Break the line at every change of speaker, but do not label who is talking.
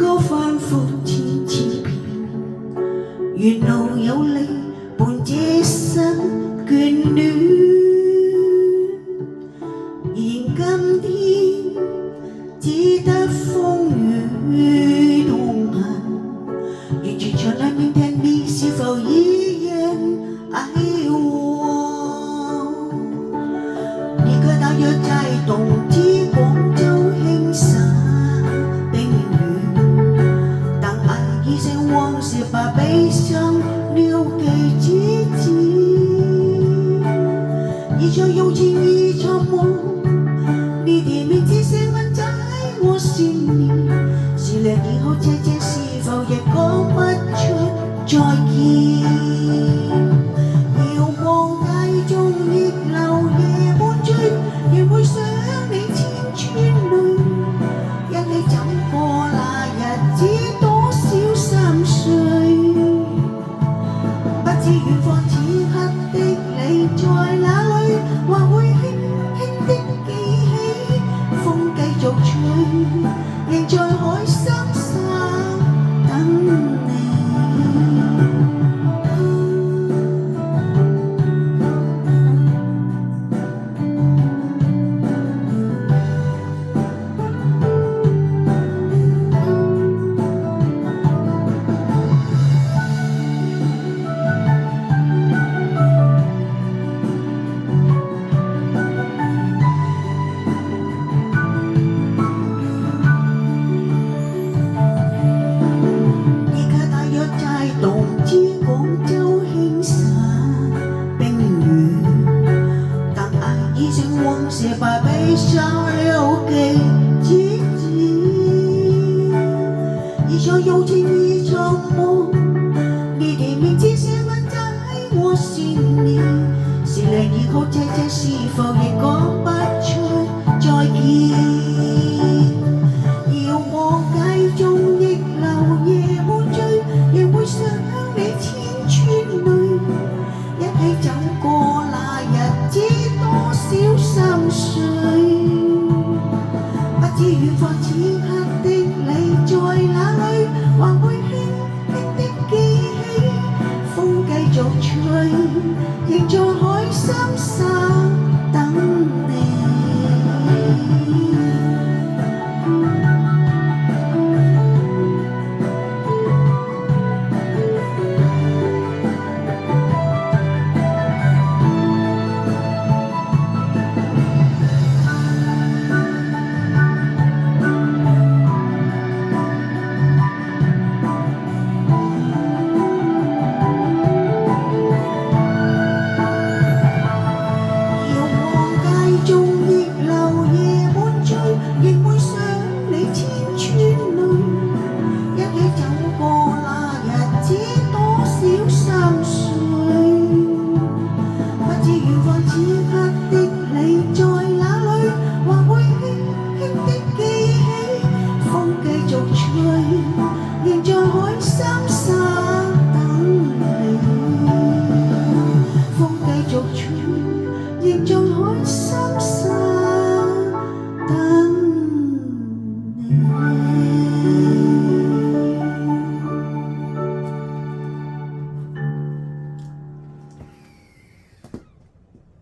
過反覆千遍，沿路有你伴這生眷戀。而今天只得風雨同行，沿住長廊邊聽你是否依然愛我？你可大約在冬季廣州輕灑冰雨，當愛已成往事，把悲傷留給自己。一場友情，一場夢，你的名字寫滿在我心裡，10年以後，姐姐是否也講不出再見？